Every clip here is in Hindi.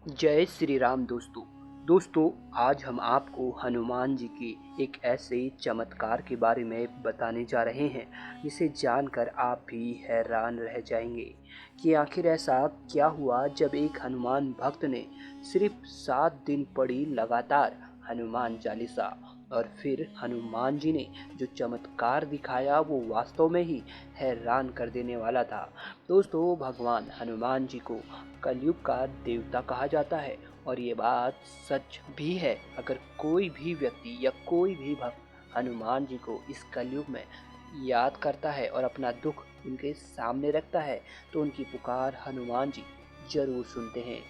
जय श्री राम दोस्तों आज हम आपको हनुमान जी के एक ऐसे चमत्कार के बारे में बताने जा रहे हैं जिसे जानकर आप भी हैरान रह जाएंगे कि आखिर ऐसा क्या हुआ जब एक हनुमान भक्त ने सिर्फ 7 दिन पढ़ी लगातार हनुमान चालीसा और फिर हनुमान जी ने जो चमत्कार दिखाया वो वास्तव में ही हैरान कर देने वाला था। दोस्तों भगवान हनुमान जी को कलयुग का देवता कहा जाता है और ये बात सच भी है। अगर कोई भी व्यक्ति या कोई भी भक्त हनुमान जी को इस कलयुग में याद करता है और अपना दुख उनके सामने रखता है तो उनकी पुकार हनुमान जी जरूर सुनते हैं।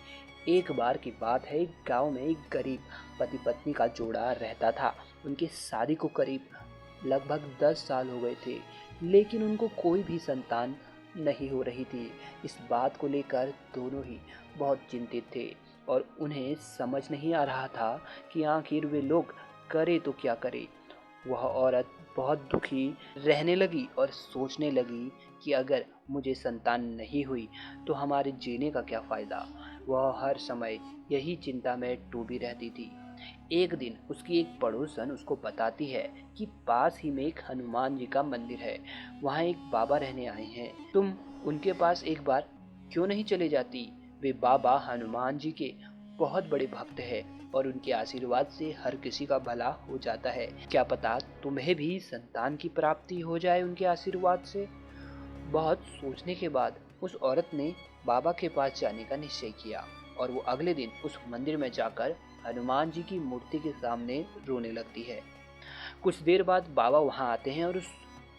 एक बार की बात है, एक गांव में एक गरीब पति पत्नी का जोड़ा रहता था। उनकी शादी को करीब लगभग 10 साल हो गए थे, लेकिन उनको कोई भी संतान नहीं हो रही थी। इस बात को लेकर दोनों ही बहुत चिंतित थे और उन्हें समझ नहीं आ रहा था कि आखिर वे लोग करे तो क्या करे। वह औरत बहुत दुखी रहने लगी और सोचने लगी कि अगर मुझे संतान नहीं हुई तो हमारे जीने का क्या फ़ायदा। वह हर समय यही चिंता में डूबी रहती थी। एक दिन उसकी एक पड़ोसन उसको बताती है कि पास ही में एक हनुमान जी का मंदिर है, वहाँ एक बाबा रहने आए हैं, तुम उनके पास एक बार क्यों नहीं चले जाती। वे बाबा हनुमान जी के बहुत बड़े भक्त हैं और उनके आशीर्वाद से हर किसी का भला हो जाता है। क्या पता तुम्हें भी संतान की प्राप्ति हो जाए उनके आशीर्वाद से। बहुत सोचने के बाद उस औरत ने बाबा के पास जाने का निश्चय किया और वो अगले दिन उस मंदिर में जाकर हनुमान जी की मूर्ति के सामने रोने लगती है। कुछ देर बाद बाबा वहां आते हैं और उस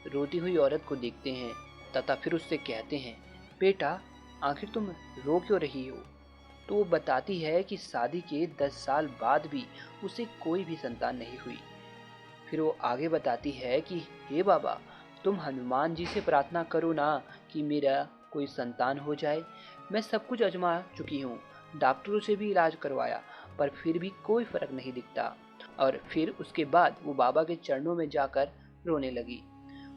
रोती हुई औरत को देखते हैं तथा फिर उससे कहते हैं, बेटा आखिर तुम रो क्यों रही हो। तो वो बताती है कि शादी के 10 साल बाद भी उसे कोई भी संतान नहीं हुई। फिर वो आगे बताती है कि हे बाबा, तुम हनुमान जी से प्रार्थना करो ना कि मेरा कोई संतान हो जाए। मैं सब कुछ आजमा चुकी हूँ, डॉक्टरों से भी इलाज करवाया, पर फिर भी कोई फर्क नहीं दिखता। और फिर उसके बाद वो बाबा के चरणों में जाकर रोने लगी।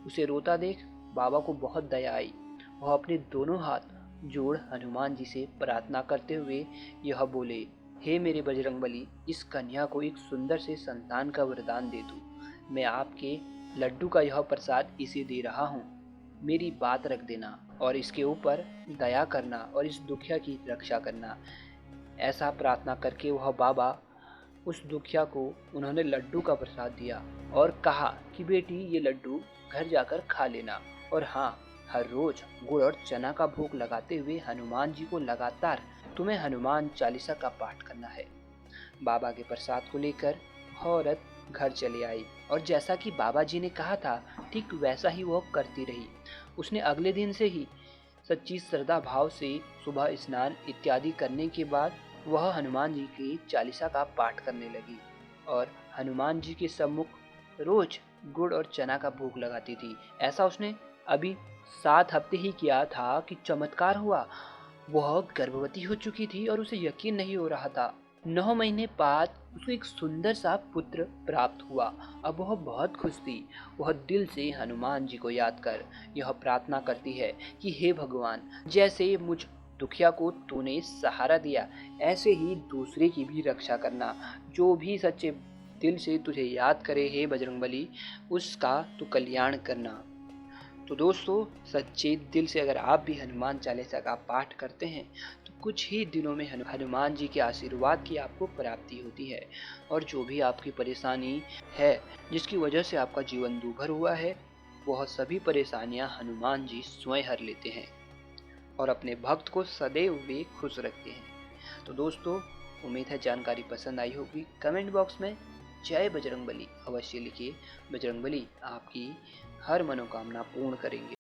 उसे रोता देख बाबा को बहुत दया आई। वह अपने दोनों हाथ जोड़ हनुमान जी से प्रार्थना करते हुए यह बोले, हे मेरे बजरंगबली, इस कन्या को एक सुंदर से संतान का वरदान दे दो। मैं आपके लड्डू का यह प्रसाद इसे दे रहा हूँ, मेरी बात रख देना और इसके ऊपर दया करना और इस दुखिया की रक्षा करना। ऐसा प्रार्थना करके वह बाबा उस दुखिया को उन्होंने लड्डू का प्रसाद दिया और कहा कि बेटी ये लड्डू घर जाकर खा लेना और हाँ, हर रोज गुड़ और चना का भोग लगाते हुए हनुमान जी को लगातार तुम्हें हनुमान चालीसा का पाठ करना है। बाबा के प्रसाद को लेकर औरत घर चले आई और जैसा कि बाबा जी ने कहा था ठीक वैसा ही वह करती रही। उसने अगले दिन से ही सच्ची श्रद्धा भाव से सुबह स्नान इत्यादि करने के बाद वह हनुमान जी की चालीसा का पाठ करने लगी और हनुमान जी के सम्मुख रोज गुड़ और चना का भोग लगाती थी। ऐसा उसने अभी 7 हफ्ते ही किया था कि चमत्कार हुआ। वह गर्भवती हो चुकी थी और उसे यकीन नहीं हो रहा था। 9 महीने बाद उसको एक सुंदर सा पुत्र प्राप्त हुआ। अब वह बहुत खुश थी। वह दिल से हनुमान जी को याद कर यह प्रार्थना करती है कि हे भगवान, जैसे मुझ दुखिया को तूने सहारा दिया ऐसे ही दूसरे की भी रक्षा करना। जो भी सच्चे दिल से तुझे याद करे हे बजरंगबली, उसका तू कल्याण करना। तो दोस्तों सच्चे दिल से अगर आप भी हनुमान चालीसा का पाठ करते हैं तो कुछ ही दिनों में हनुमान जी के आशीर्वाद की आपको प्राप्ति होती है और जो भी आपकी परेशानी है जिसकी वजह से आपका जीवन दूभर हुआ है, वह सभी परेशानियां हनुमान जी स्वयं हर लेते हैं और अपने भक्त को सदैव वे खुश रखते हैं। तो दोस्तों उम्मीद है जानकारी पसंद आई होगी। कमेंट बॉक्स में जय बजरंगबली अवश्य लिखिए। बजरंगबली आपकी हर मनोकामना पूर्ण करेंगे।